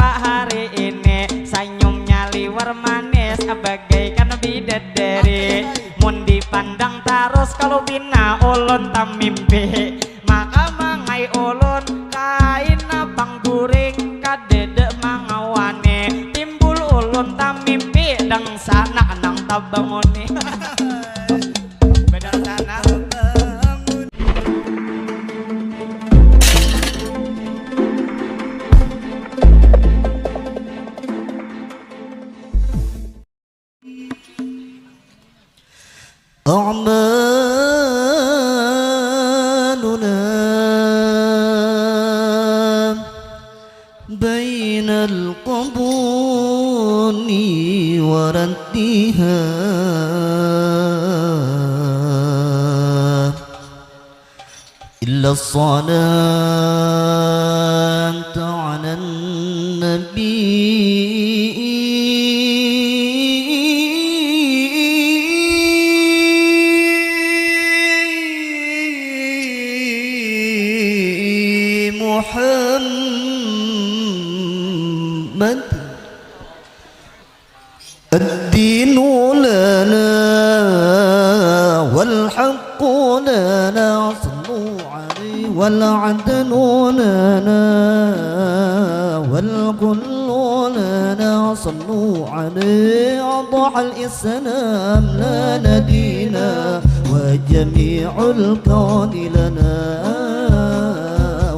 bapak hari ini senyumnya liwar manis bagaikan bidadari. Mun dipandang terus kalau bina ulun tak mimpi, maka mangai ulun kain abang guring kadedek mangawane. Timbul ulun tak mimpi dang sana nang tabangoni. Bedang sana أعمالنا بين القبول وردها إلا الصلاة على النبي محمد. الدين لنا والحق لنا صلوا عليه والعدل لنا والكل لنا صلوا عليه. أضحى الإسلام لنا دينا وجميع الكون لنا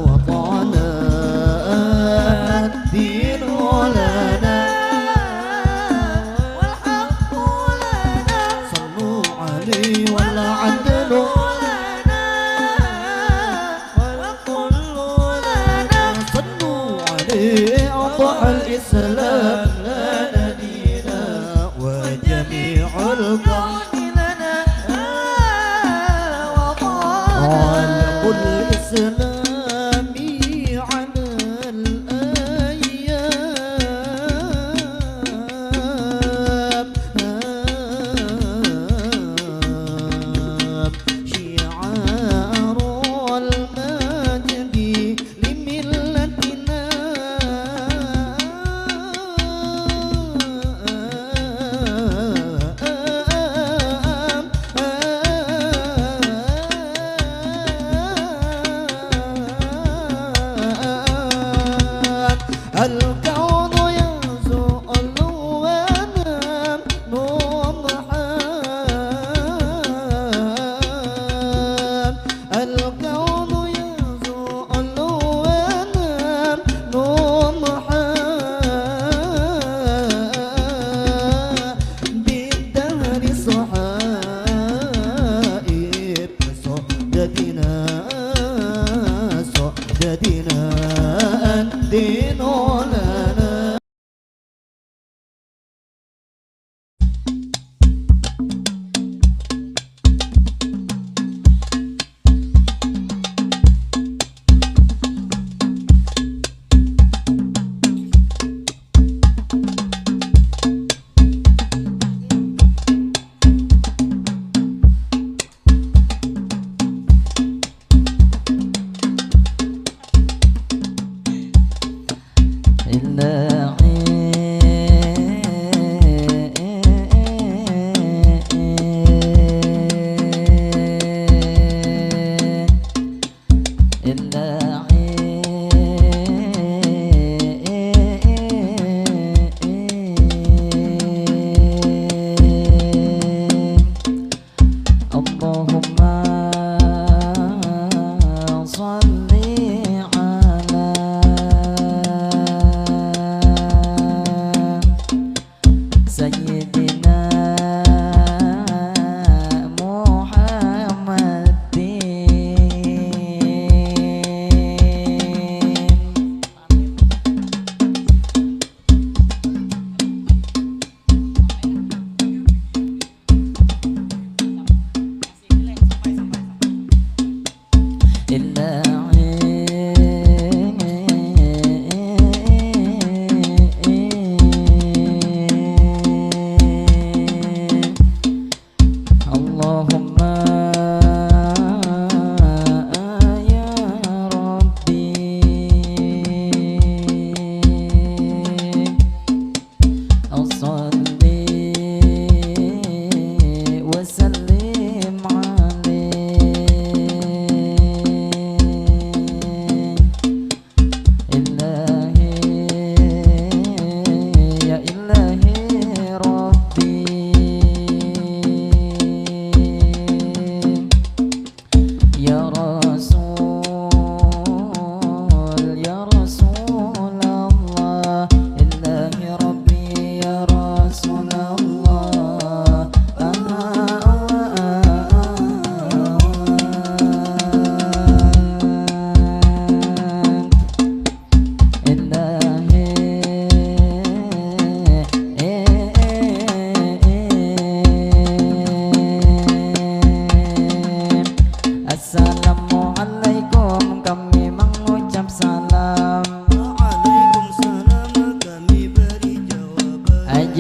وطعنا. الدين لنا والحق لنا صلوا عليه والعدل لنا والكل لنا صلوا عليه. أضحى الإسلام لنا دينا وجميع الكون لنا وطعنا. الإسلام على الأيام شعار المجد لملتنا.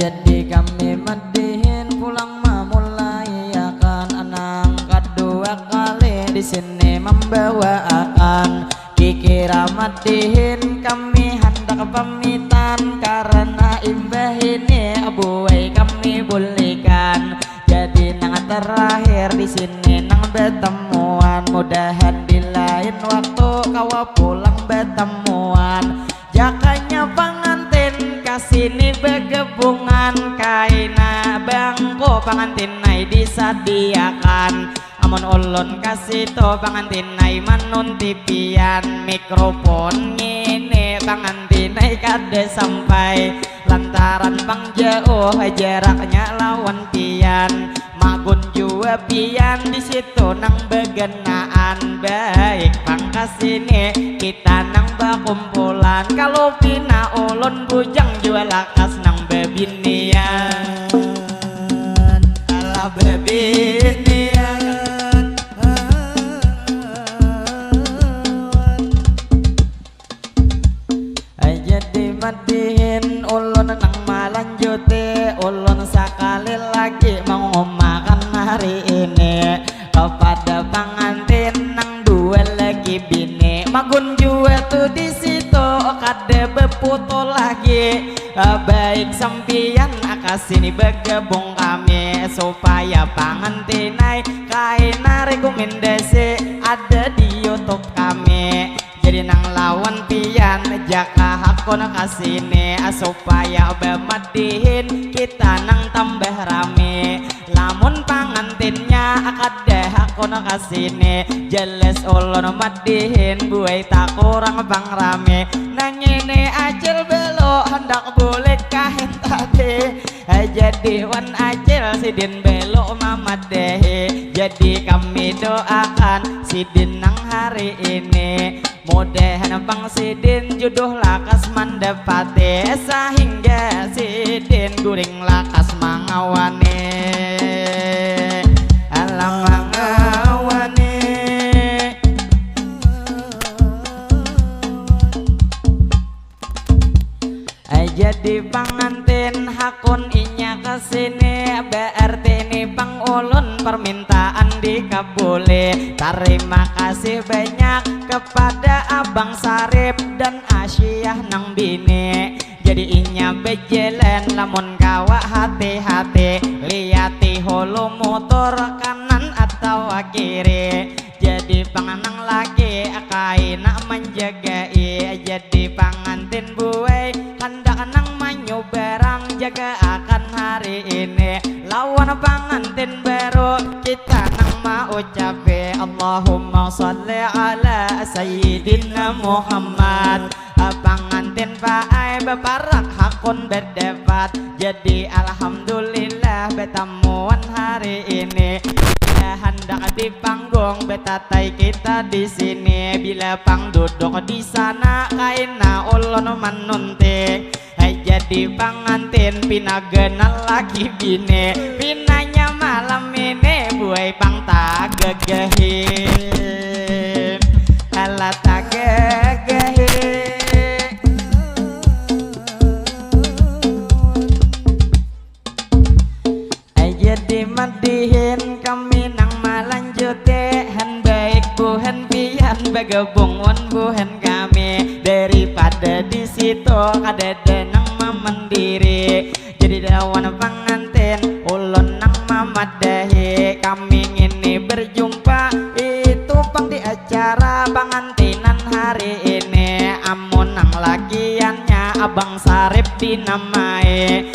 Jadi kami madihin pulang memulai akan anang kedua kali di sini membawa akan dikira madihin kami hendak pamitan karena imbah ini abuai kami bolehkan. Jadi nang terakhir di sini nang bertemuan mudahan di lain waktu kawa pulang bertemuan. Jakanya pengantin kasini bergabungan kaina bangko pengantin nai disadiakan. Amun ulun kasih to pengantin nai manun tipian mikrofon ngene pengantin nai kade sampai lantaran bang jauh jaraknya lawan pian magun jua pian di situ nang begenaan baik pangkas ini kita nang bakumpulan kalau pina ulun bujang jua lakas nang bebinian ala bebinian. Jadi madihin ulun nang malanjuti ulun sekali lagi mau makan hari ini kepada pengantin nang dua lagi bini magun jua tuh di situ kade beputu lagi baik sampian akasini bergabung kami supaya pengantin naik kaina rekomendasi ada di YouTube kami. Jadi nang lawan pian jaka hakon kasini supaya bemadihin kita nang tambah rame lamun pangantinnya akade hakon kasini jelas ulun madihin buai tak kurang bang rame nang ini acil belok hendak boleh kahin tadi jadi wan acil sidin belok mamadehi. Jadi kami doakan sidin nang hari ini mudahan bang sidin jodoh lakas mandapati sehingga sidin guring lakas mangawani alam mangawani. Jadi pengantin hakun inya kesini berarti ini bang ulun permintaan dikabuli. Terima kasih banyak kepada Abang Sarip dan Asyah nang bini. Jadi inya bejalan lamun kawa hati-hati liati hulu motor kanan atau kiri. Jadi panganang lagi kaina menjagai. Jadi pangantin buai hendak nang manyu barang jaga akan hari ini lawan pangantin baru kita nang mau ucape Allahumma sholli ala sayyidina Muhammad. Pangantin paai beparak hakun berdebat. Jadi alhamdulillah betamuan hari ini hendak di panggung betatai kita di sini bila pang duduk di sana kaina ulun manuntik. Jadi pangantin pina genal lagi bini pinanya malam ini buai pang tagagahin ala tagagahin. Jadi madihin kami nang malanjuti hen baik buhen pian bagabung wan buhen kami daripada di situ kadede nang memendiri. Jadi lawan pengantin ulun nang mamadahi kami ini berjumpa itu pang di acara pengantinan hari ini amun nang lagiannya Abang Sarip dinamai.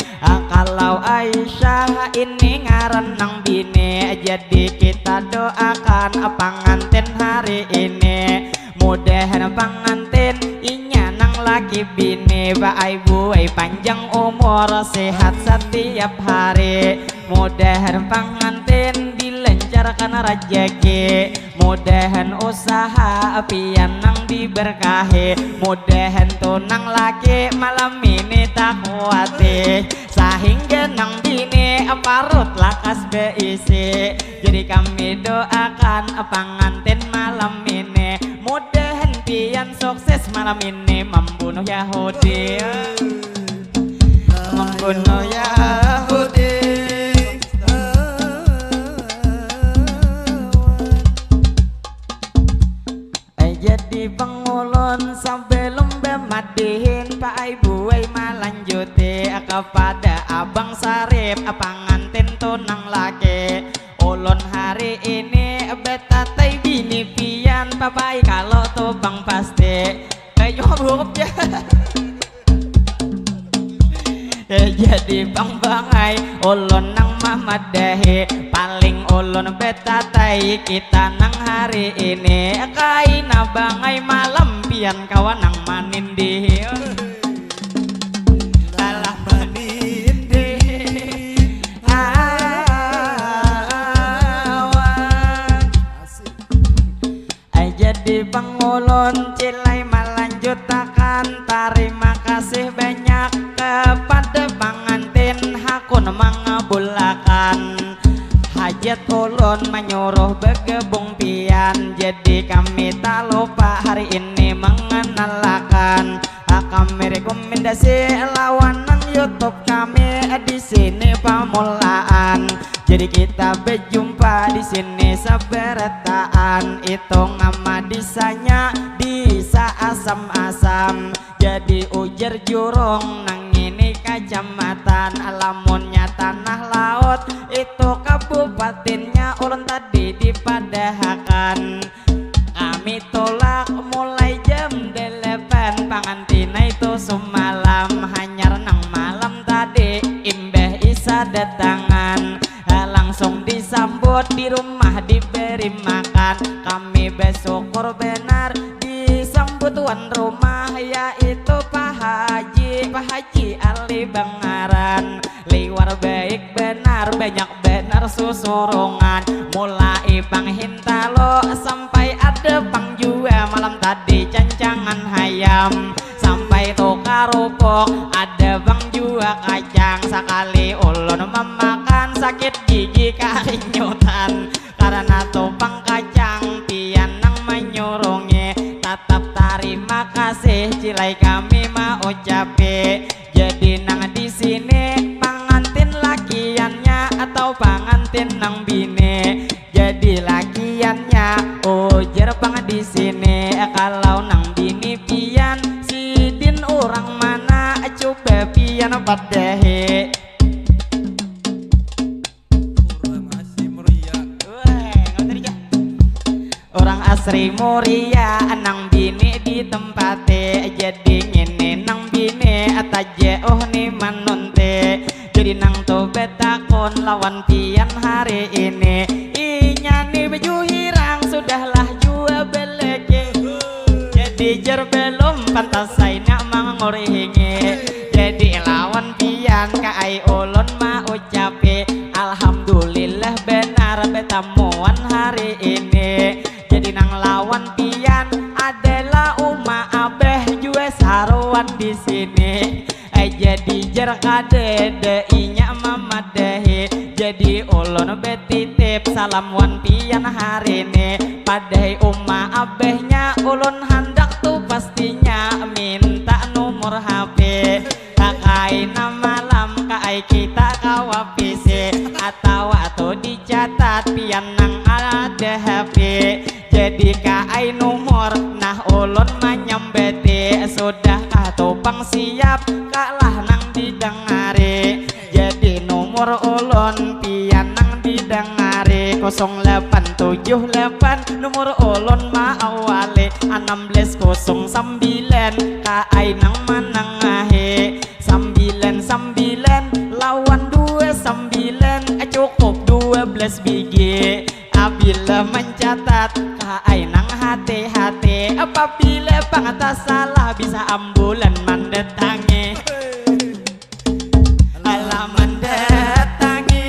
Kalau Aisyah ini ngaran nang bini. Jadi kita doakan pengantin hari ini mudahan pengantin inya nang laki bini baai buai panjang umur sehat setiap hari. Mudahan pengantin dilancarkan rezeki mudahan usaha pian nang diberkahi mudahan tunang laki malam ini tak kuati sehingga nang bini parut lakas beisi. Jadi kami doakan pengantin malam ini mudahan pian sukses malam ini membunuh Yahudi membunuh Yahudi. melanjuti kepada Abang Sarip pangantin tunang laki. Ulun hari ini betatai bini pian papai kalau tubang pasti kayak huruf ya. Jadi bang bangai ulun nang mamadahi paling ulun betatai kita nang hari ini kaina bangai malam pian kawan nang manindi salah manindi jadi bang ulun cilai melanjutakan terima kasih banyak kepada pengantin hakun mengabulkan hajat ulun menyuruh bergebung pian. Jadi kami tak lupa hari ini mengenalkan kami rekomendasi lawanan YouTube kami di sini pemulaan. Jadi kita berjumpa di sini seberetaan itu ngama disanya disa asam-asam. Jadi ujar jurung nang ini kecamatan alamunnya tanah laut itu kabupatennya ulun tadi dipadahakan. Kami tolak mulai jam 8 pangantina itu semalam hanya renang malam tadi imbeh isa datangan langsung disambut di rumah diberi makan. Kami bersyukur benar disambut tuan rumah yaitu Pak Haji Ali Bangaran. Liwar baik benar banyak benar susurungan mulai Bang Hintalo sampai ada Bang Jua malam tadi cancangan hayam sampai tukar rupuk ada Bang Jua kacang sekali ulun memakan sakit gigi karinyutan karena topang kacang pian nang menyurungi tetap terima kasih cilai kami mau ucapi. Jadi nang di sini pengantin lakiannya atau pengantin nang bini. Jadi lakiannya ujar bang di sini kalau nang bini pian sidin orang mana coba pian padahi. Orang asri muria nang bini di tempate. Jadi ngene nang bini ataje nih manonte. Jadi nang to betakon lawan pian hari ini inya nih baju hirang sudahlah jua beleke. Jadi jer belum pantas saya mangoringi. Jadi lawan pian kai ulun ma ucapi alhamdulillah benar betamuan hari ini. Jadi nang lawan pian adalah Uma Abeh juga saruan di sini. Jadi jer kadede inya mamadahi. Jadi ulun betitip salam wan pian hari ini. Padahal Uma Abehnya ulun hendak tuh pastinya minta nomor HP. Kakai malam kai kita kawapisi atau dicatat pian nang ada HP. Jadi kai nomor nah ulun menyambeti sudah topang siap kalah nang didengari. Jadi nomor ulun pian nang didengari 0878 nomor ulun ma awali 1609 kai nang menengahi 99 lawan 29 cukup 12 biji. Apabila mencatat kai nang hati-hati apabila pangatas salah bisa ambulan mendatangi alaman datangi.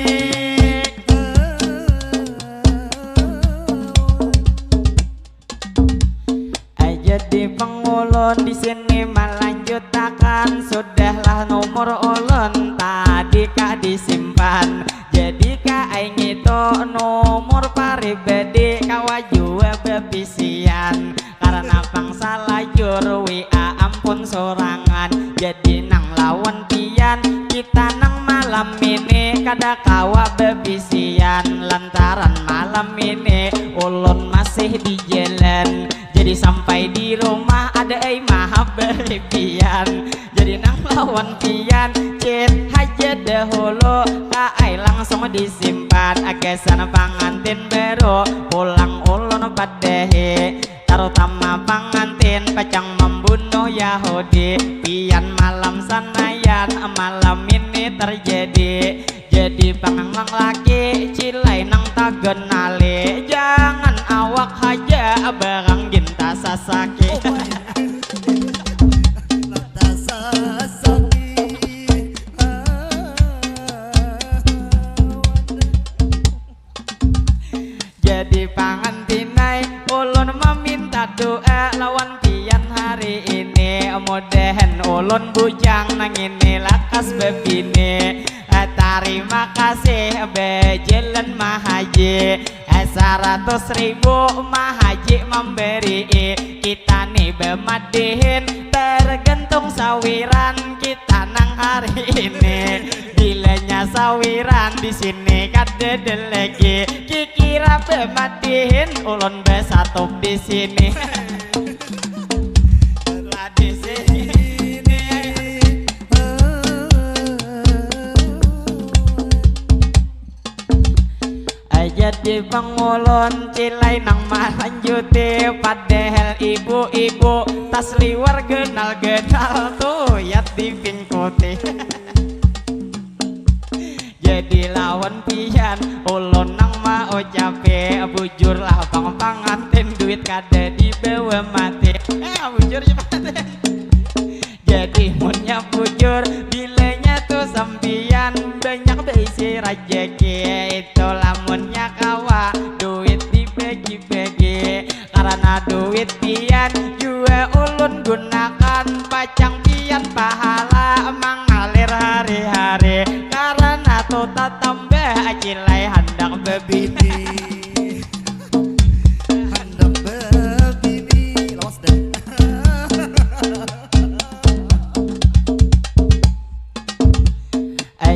Jadi pengulun di sini melanjutakan sudahlah nomor ulun tadi kak disimpan. Jadi kak itu nomor pribadi kawajua bebisian karena bangsa lajur WA ampun sorangan. Jadi nang lawan pian kita nang malam ini kada kawa bebisian lantaran malam ini ulun masih di jalan. Jadi sampai di rumah ada maha berlebihan. Jadi nang lawan pian cit haja dahulu kaai langsung disimpan agesan pangantin baru pulang ulun padehe terutama pangantin pacang membunuh Yahudi pian malam sanayan malam ini terjadi jadi pangang laki cilai nang tagenale jangan awak haja barang ginta sasaki jadi pangantinai ulun meminta doa lawan pian hari ini mudahan ulun bujang nang ini lakas bebini terima kasih bejelan mahaji 100.000 mahaji memberi kita nih bemadihin tergantung sawiran kita nang hari ini bilanya sawiran di sini kada lagi kikira bemadihin ulun besatup di sini di sini jadi pangulon cilai nang malanjuti padahal ibu-ibu tas liwar genal-genal tuh ya di pingkuti jadi lawan pian ulon nang mau capek bujur lah pangantin duit kada dibawa mati bujur cepat jadi munnya bujur bilanya tuh sampian banyak beisi rajeki itu lamunnya kawa duit dibagi-bagi karena duit pian juga ulun gunakan pacang pian pahala mengalir hari-hari karena tuh tak tambah cilai hendak bebini hendak bebini lawas deh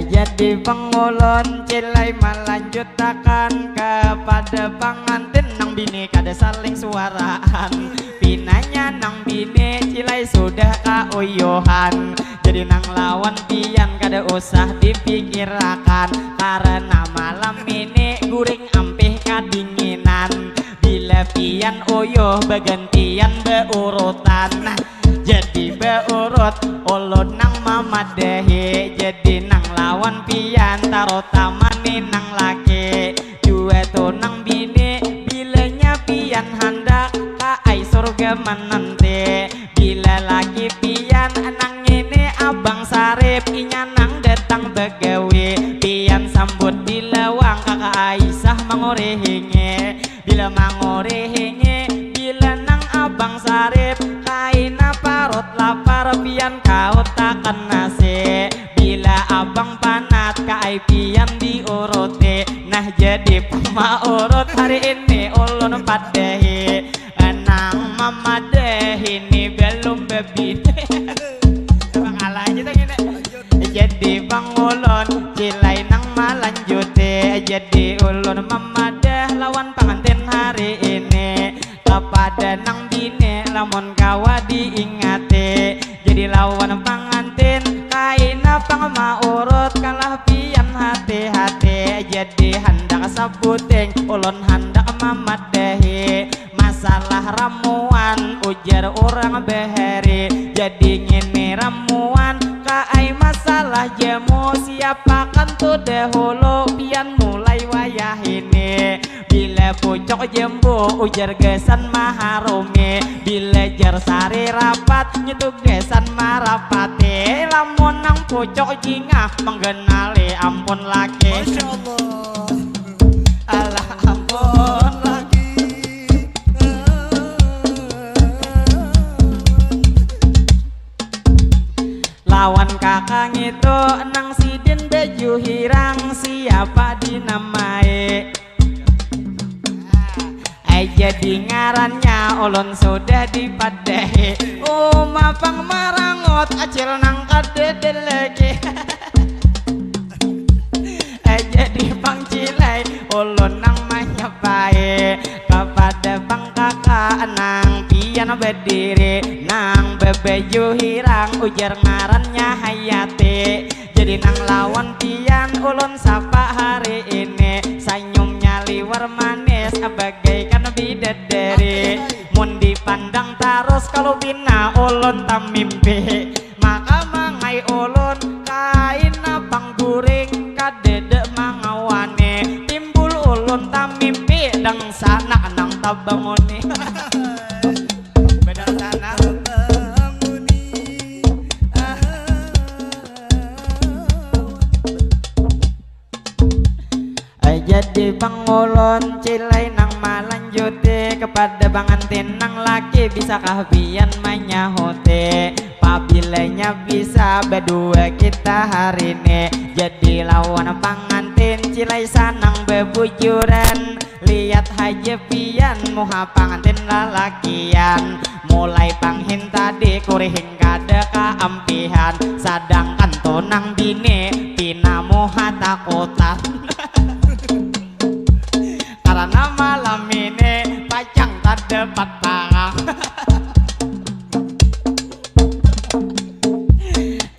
jadi pengulon cilai melanjutkan kepada pangantin nang bini kada saling suaraan pinanya nang bini cilai sudah kauyuhan jadi nang lawan pian kada usah dipikirkan karena malam ini guring ampih kadinginan bila pian uyuh bergantian beurutan jadi beurut ulun nang mamadehi jadi nang lawan pian terutama nih nang laki jua tuh nang bini bilanya pian hendak kaai surga menanti bila lagi pian nang ini abang sarip inya nang datang begawi pian sambut di lawang kakak Aisyah mangurihingi bila mangurihingi bila nang abang sarip kaina parut lapar pian kau takkan nasi bila abang panat kai pian diuruti nah jadi pemaurut hari ini ulun padehi nang mamadehi ini belum bebide bang aja tuh gini jadi bang ulun cilai nang malanjuti jadi ulun mamadah lawan pangantin hari ini kepada nang bini lamun kawa diingati jadi lawan pangantin kaina pang maurut kalah pian hati-hati jadi hendak sabuting ulun hendak mamadehi masalah ramuan ujar orang beheri jadi ngini ramuan kaai masalah jamu siapakan tuh dahulu pian mulai wayah ini bila pucuk jembu ujar gesan maharumi bila jar sari rapat nyetu gesan marapati lamun nang pucuk jingah menggenali ampun laki Masya Allah alah ampun laki lawan kakang itu nang sidin baju hirang siapa dinamai jadi ngarannya ulun sudah dipadehi mapang marangot acil nang kadede lagi jadi pang cilai ulun nang manyapai kepada pang kakak nang pian berdiri nang bebeju hirang ujar ngarannya hay kadede mangawane timbul ulun tamimpi dang sana nang tabangoni bedang sana jadi pangulon cilai nang malanjuti kepada bangantin nang laki bisakah pian manyahote pabilanya bisa berdua kita hari ini jadi lawan pangantin cilai sanang bebujuran lihat haja pian muha pangantin lalakian mulai panghin tadi kurihing kada kaampihan sadangkan tonang bini pina muha takutan karena malam ini pacang tak dapat parang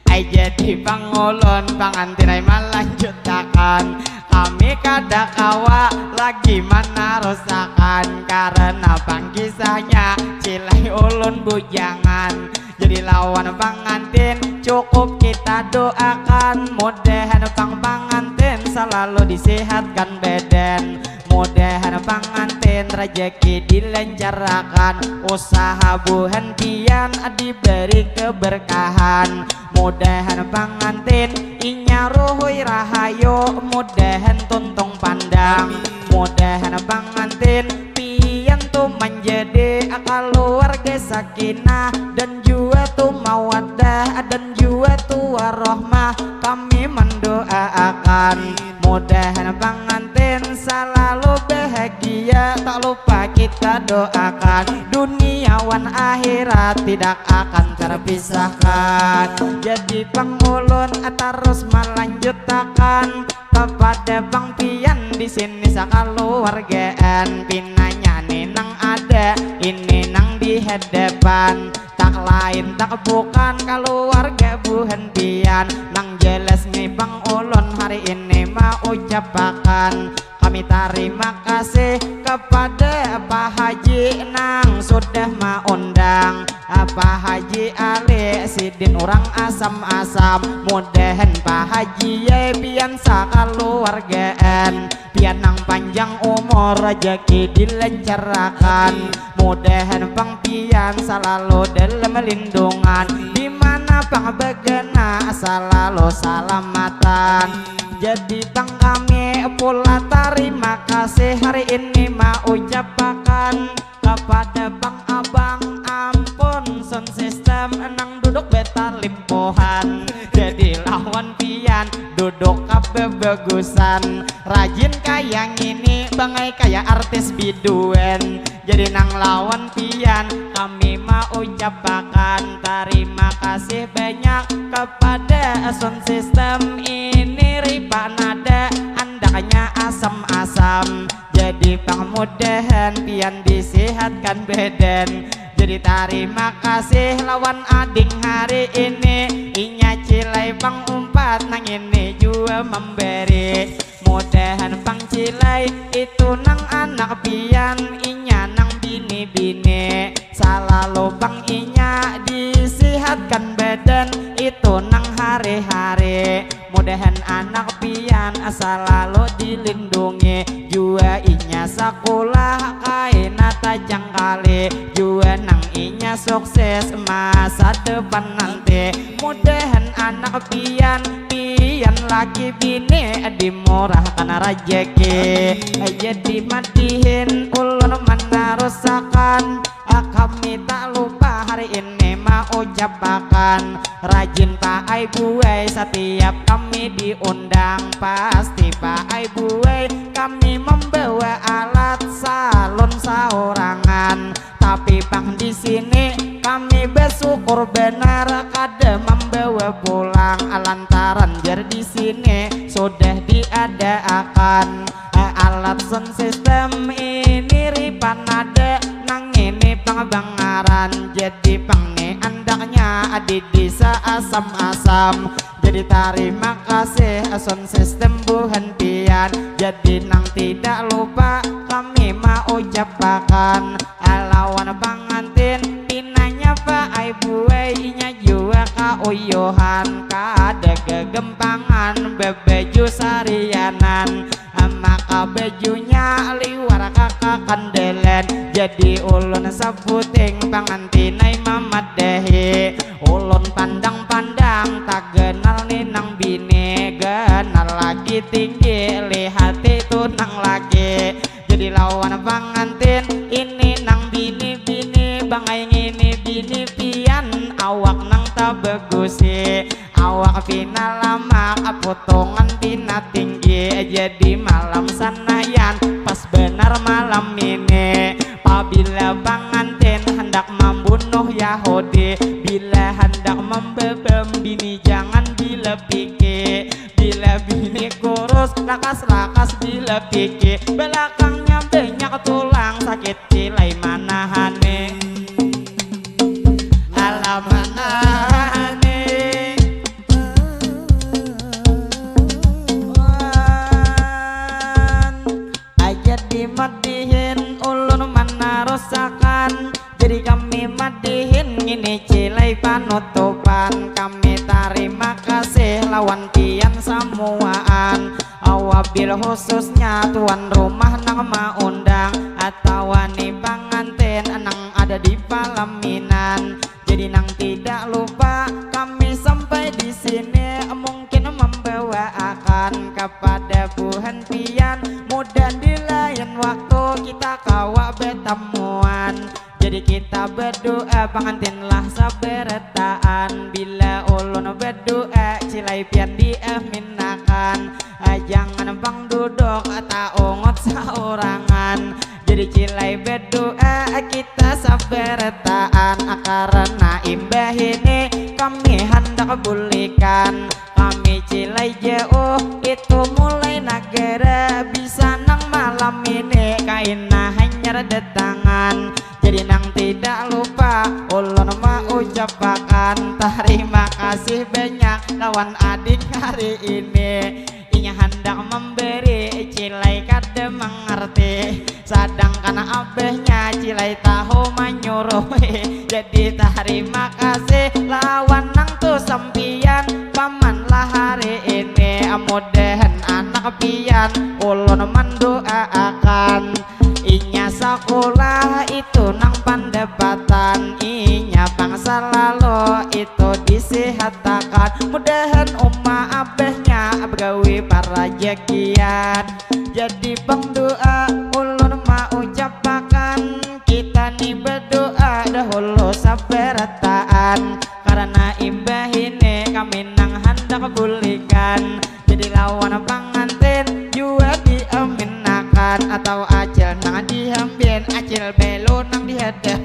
ay jadi pangulon pangantin ay melanjutkan kami kada kawa lagi mana rusakan karena pangkisahnya cilai ulun bujangan jadi lawan pangantin cukup kita doakan mudahan pangantin selalu disehatkan badan mudahan pangantin rezeki dilancarkan usaha buhentian diberi keberkahan mudahan pangantin inya ruhui rahayu mudahan tuntung pandang mudahan pangantin pian tu menjadi keluarga sakinah dan juga tu mawaddah dan juga tu warahmah kami mendoakan mudahan pangantin selalu bahagia tak lupa kita doakan duniawan akhirat tidak akan terpisahkan jadi pangulun terus melanjutkan kepada Bang Pian di sini sakaluargaan pinanya nang ada ini nang di hadapan tak lain tak bukan keluarga buhentian nang jelas nih Bang Ulun hari ini mau ucapakan kami terima kasih kepada Pak Haji nang sudah mengundang Pak Haji Ali Sidin orang asam-asam mudahan Pak Haji ya pian sakaluargaan pian nang panjang umur rezeki dilancarkan mudahan Bang Pian selalu dalam lindungan dimana Bang Bagana selalu salamatan jadi Bang kami pula terima kasih hari ini mau ucapakan kepada Bang Abang ampun sound system nang duduk beta limpohan jadi lawan pian duduk kabeh bagusan rajin kayang ini bangai kayak artis biduan jadi nang lawan pian kami mau ucapakan terima kasih banyak kepada sound system ini riba nada andaknya asam-asam jadi pangmudahan pian disehatkan badan jadi terima kasih lawan ading hari ini inya cilai pang umpat nang ini juga memberi mudahan pang cilai itu nang anak pian inya nang bini-bini selalu pang inya disehatkan badan itu nang hari-hari mudahan anak pian selalu dilindungi jua inya sekolah kaina tajang kali jua nang inya sukses masa depan nanti mudahan anak pian laki bini dimurahkan rezeki jadi matihin ulun mana rusakan kami tak lupa hari ini mau ucapakan rajin Pak Ai Buai setiap kami diundang pasti Pak Ai Buai kami membawa alat salon saurangan tapi Bang di sini kami bersyukur benar kada membawa pulang lantaran jar di sini sudah diadakan alat sound system ini ripan ada nang ini pangbangaran jadi pang nih andaknya adi desa asam-asam jadi terima kasih sound system buhentian jadi nang tidak lupa kami mau ucapakan lawan pangantin pinanya Pak Ai Buai nya juga kauyuhan kadek kegempangan bebeju sarianan maka bejunya liwar kakak kandelen jadi ulun sebuting pangantinai mamat dehi ulun pandang-pandang tak kenal ninang bini kenal lagi tinggi lihat itu nang lagi jadi lawan pangantin ini nang bini-bini bangai ngini bini pian awak nang tak bagusi awak pina lama potongan pina tinggi jadi malam sanayan pas benar malam ini apabila pangantin hendak membunuh Yahudi bila hendak membebem bini jangan dilepiki bila bini kurus lakas-lakas dilepiki belakangnya banyak tulang sakit cilai manahane alam manahane aja dimatihin ulun mana rosakan jadi kami matihin ini cilai panutupan kami terima kasih lawan pian samuaan awabil khususnya tuan rumah nang maundang atau wani pangantin nang ada di Palaminan jadi nang tidak lupa kami sampai di sini mungkin membawa akan kepada buhan pian mudah di lain waktu kita kawa bertemuan jadi kita berdoa pangantinlah saberetaan bila ulun berdoa cilai pian diaminakan jangan bang duduk atau ongot saurangan jadi cilai berdoa kita saberetaan karena imbah ini kami hendak bulikan kami cilai jauh itu mulai negara bisa nang malam ini kaina hanya datangan jadi nang tidak lupa ulun mau ucapakan terima kasih banyak lawan adik hari ini inya hendak memberi cilai kada mengerti sedangkan abahnya cilai tahu menyuruh jadi terima kasih lawan nang tu sampian pamanlah hari ini mudahan anak pian ulun mendoakan inya sekolah itu nang pandapatan inya bangsa lalu itu disehatakan mudahan umma abahnya begawi para jagian jadi pengdoa ulun mau ucapakan kita nih berdoa dahulu saberetaan karena imbah ini kami nang hendak bulikan jadi lawan pangantin juga diaminakan atau acil nang dihambin acil belo nang dihadap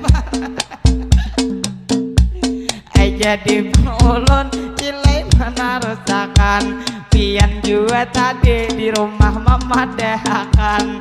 jadi ulun cilai menarusakan pian juga tadi di rumah memadahakan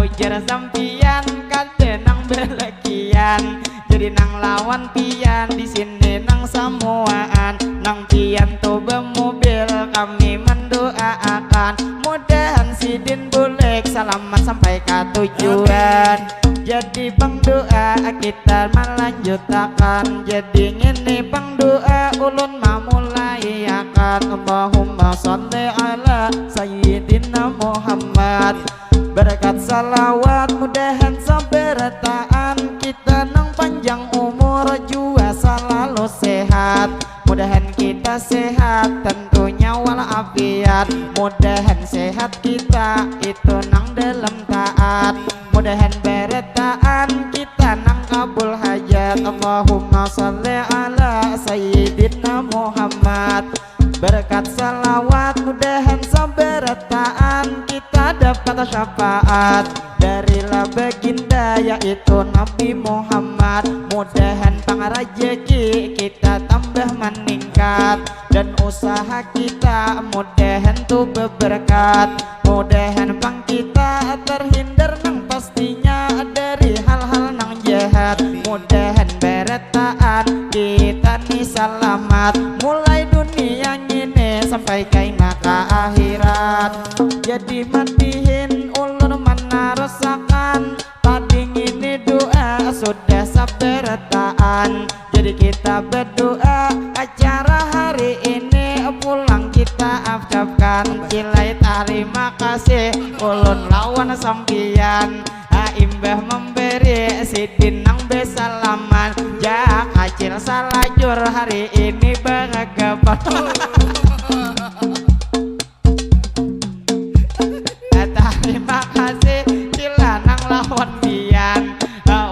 ujar sampian kade nang belekian jadi nang lawan pian di sini nang samuaan nang pian tuh bemobil kami mendoakan mudahan sidin bulik selamat sampai ke tujuan jadi pengdoa kita melanjutakan jadi ngini pengdoa ulun memulai akan Allahumma sholli ala sayyidina Muhammad berkat salawat mudahan saberetaan kita nang panjang umur juga selalu sehat mudahan kita sehat tentunya walafiat mudahan sehat kita itu nang dalam taat mudahan beretaan kita nang kabul hajat Allahumma sholli ala sayyidina Muhammad berkat salawat mudahan saberetaan kita dapat syafaat dari baginda yaitu Nabi Muhammad mudahan pangrajeki kita tambah meningkat dan usaha kita mudahan tuh berberkat mudahan pang kita terhindar nang pastinya dari hal-hal nang jahat mudahan beretaan kita nih selamat mulai dunia ini sampai kaina ke akhirat jadi matihin ulun mana rasakan tadi ini doa sudah saberetaan jadi kita berdoa acara hari ini pulang kita ucapkan cilai terima kasih ulun lawan sampian imbah memberi sidin nang besalaman jak acil salajur hari ini beragapan terima kasih cila nang lawan pian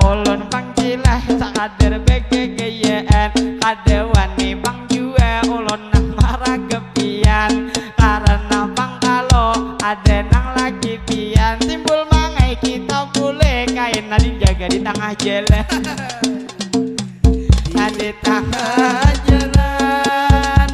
ulun pang cila sakader begegeyaan kadewani bang jua ulun nang marah gepian karena bang kalau ada nang lagi pian timbul mangai kita boleh kain nadi jaga di tengah jalan di tengah jalan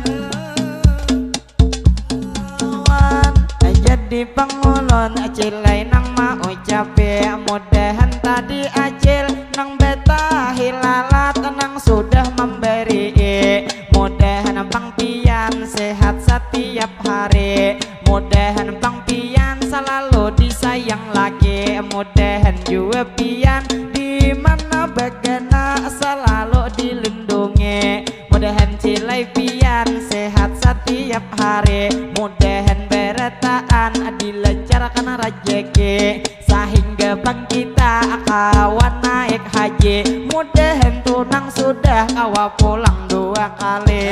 jadi pangulon cilai nang mau ucape mudahan tadi acil nang beta hilalat nang sudah memberi mudahan bang pian sehat setiap hari mudahan bang pian selalu disayang lagi mudahan juga pian di mana bagana selalu dilindungi mudahan cilai pian sehat setiap hari mudahan beretaan dilancarkan rezeki sehingga bang kita kawan naik haji mudahan tunang sudah kawa pulang 2 kali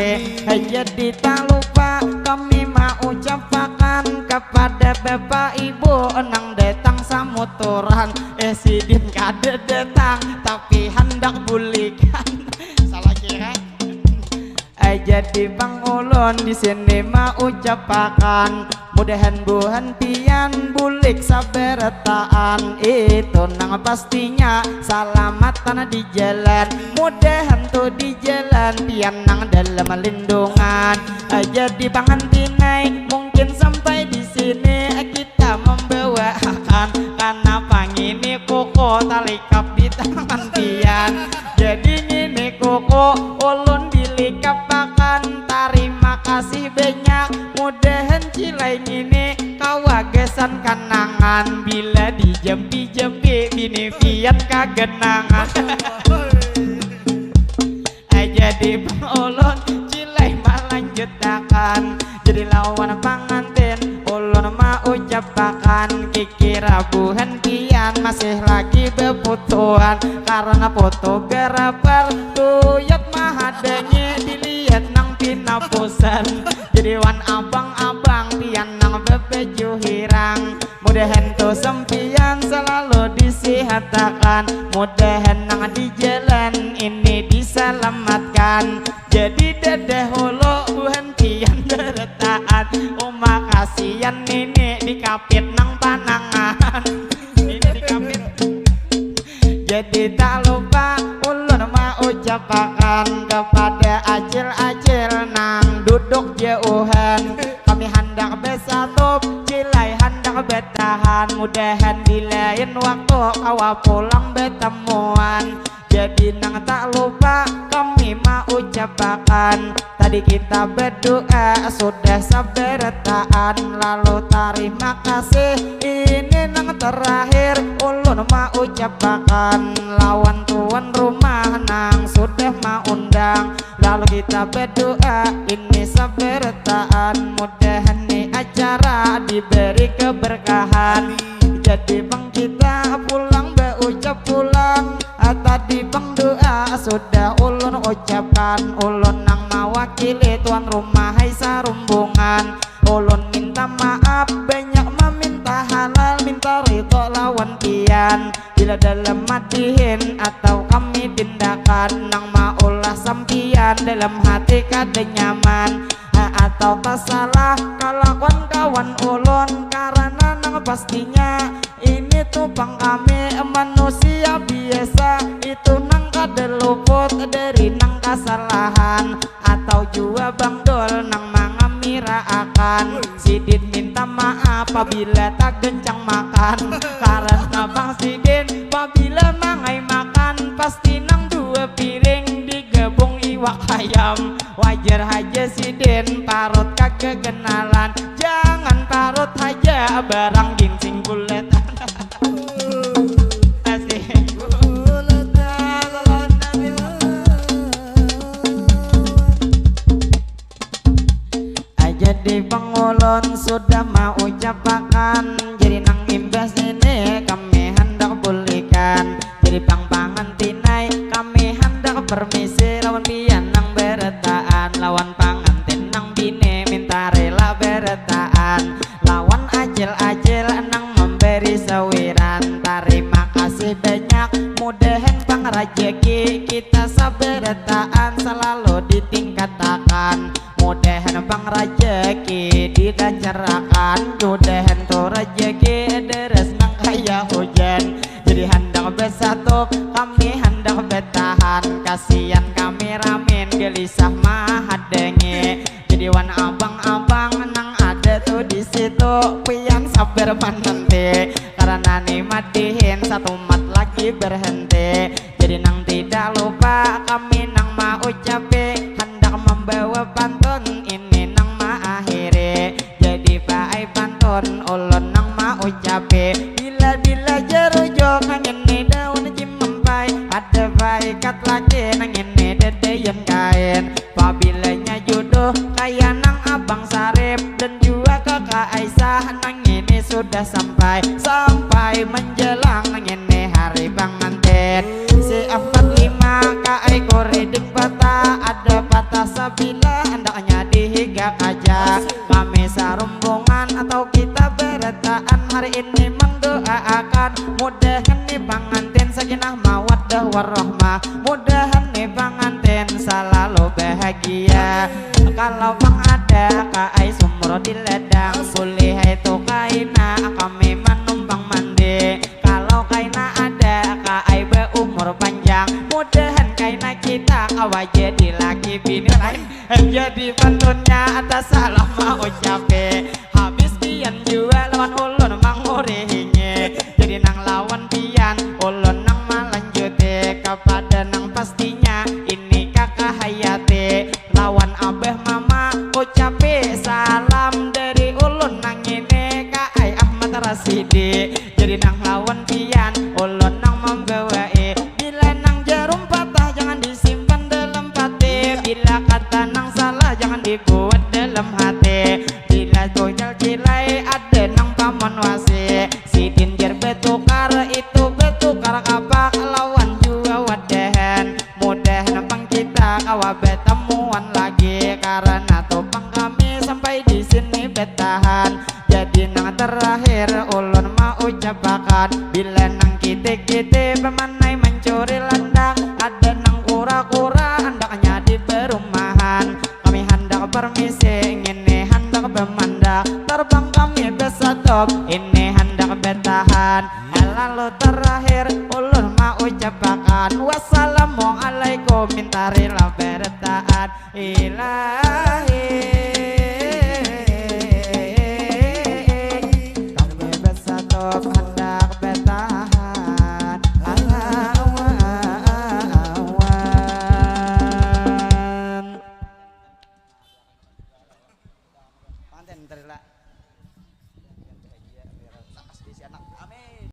jadi tak lupa kami mau ucapkan kepada bapak ibu nang datang samuturan sidin kade datang tapi hendak bulikan salah kira jadi bang ulun di sini mau ucapkan mudahan buhan pian bulik saberetaan itu nang pastinya salamatan di jalan mudahan tuh di jalan pian nang dalam lindungan jadi bang antinai mungkin sampai di sini kita membawakan karena pang ini koko talikap di tangan pian jadi ini koko ulun dilikapakan terima kasih banyak mudahan cilai ini kawagesan kanangan bila dijempi-jempi bini pian kagenangan jadi bang ulun cilai melanjutakan jadi lawan pangantin ulun mau ucapakan kikira buhan pian masih lagi beputuan karena fotografer tuyat mahadanya dilihat nang pinapusan jadi wan abang-abang pian nang bepeju hirang mudahan tuh sempian selalu disihatakan mudahan nang di jalan ini diselamatkan jadi dedeh hulu buhan pian bertaat kasihan ini dikapit nang panangan ini dikapit jadi tak lupa ulun mau ucapkan kepada acil-acil nang duduk jauhan kami hendak bersatu cilai hendak bertahan mudahan di lain waktu kawa pulang bertemuan jadi nang tak lupa kami mau ucapkan tadi kita berdoa sudah saberetaan lalu terima kasih ini nang terakhir ulun mau ucapkan lawan tuan rumah nang sudah mau undang lalu kita berdoa ini saberetaan mudahan nih acara diberi keberkahan jadi bang kita pulang berucap pulang tadi bang doa sudah ulun ucapkan ulun nang mewakili tuan rumah hai sarumbungan ulun minta maaf banyak meminta halal minta ridho lawan pian bila dalam matihin atau kami tindakan nang maulah sampian dalam hati kada nyaman atau salah kalawan kawan ulun karena nang pastinya ini tuh bang kami manusia biasa itu nang kada luput dari nang kesalahan atau jua bang dol nang mangamira akan sidin minta maaf apabila tak gencang makan karena bang sidin apabila mangai makan pasti nang 2 piring digabung iwak ayam wajar aja sidin parut kagak kenalan jangan parut aja barang ginsing kulit jadi pengulun sudah mau ucapakan, jadi nang imbas ini kami hendak pulihkan. Jadi pang-pangan tinai kami hendak permisi, lawan pian nang beretaan, lawan pangantin nang bini minta rela beretaan, lawan ajil-ajil nang memberi sawiran. Terima kasih banyak, mudahan pang rejeki kita saberetaan selalu ditingkatakan. Mudahan bang rejeki dilancarkan, mudahan tuh rejeki deres nang kaya hujan. Jadi hendak bersatu kami hendak bertahan, kasihan kami ramin gelisah mahadenge. Jadi wan abang-abang nang ada tuh di situ pian sabar nanti, karena nikmat dihin satu mat lagi berhenti. Jadi nang tidak lupa kami nang mau ucapi, hendak membawa pantun ini nang maakhiri. Jadi paai pantun ulun nang mau ucapi, bila-bila jerujuk nang ini daun cimempai, ada baikat lagi nang ini dedeyan kain. Pabilanya jodoh kaya nang abang Sarip dan juga kakak Aisyah, nang ini sudah sampai menjelang nang ini hari pengantin. Si 45 kai koriding patah, ada patah sabila hendaknya dihiga kaja. Kami sarumbungan atau kita beretaan, hari ini mendoakan mudahan nih pengantin sakinah mawaddah warahmah, mudahan nih pengantin selalu bahagia. Kalau bang ada kai sumro di ledang, boleh itu kaina kami menumpang mandi. Kalau kaina ada kai berumur panjang, mudahan kaina kita awal jadi laki bini lain. Jadi pantunnya atas salah mau ucape, habis pian juga lawan ulun mangurihinye. Jadi nang lawan pian ulun nang melanjuti kepada nang pastinya ini kakak Hayati, lawan abah mama ucapi salam dari ulun nang ini kai Ahmad Rasidi. Jadi nang lawan pian ulun nang membawai, bila nang jarum patah jangan disimpan dalam hati, bila kata nang salah jangan dibuat dalam hati. Bila tojal cilai ada nang paman wasi, sidin jar betukar itu betukar kapak, lawan juga wadahan mudahan pang kita kawa betemuan lagi, karena topang kami sampai di sini bertahan. Jadi nang terakhir ulun mau ucapakan, bila nang kite-kite pemanai mencuri landang, ada nang kura-kura hendaknya di perumahan. Kami hendak permisi ini hendak bermandak, terbang kami bersatu ini hendak bertahan. Lalu terakhir ulun mau ucapakan, wassalamualaikum minta rela bertahan ilahi. Kami bersatu hendak bertahan awan. Panten terila.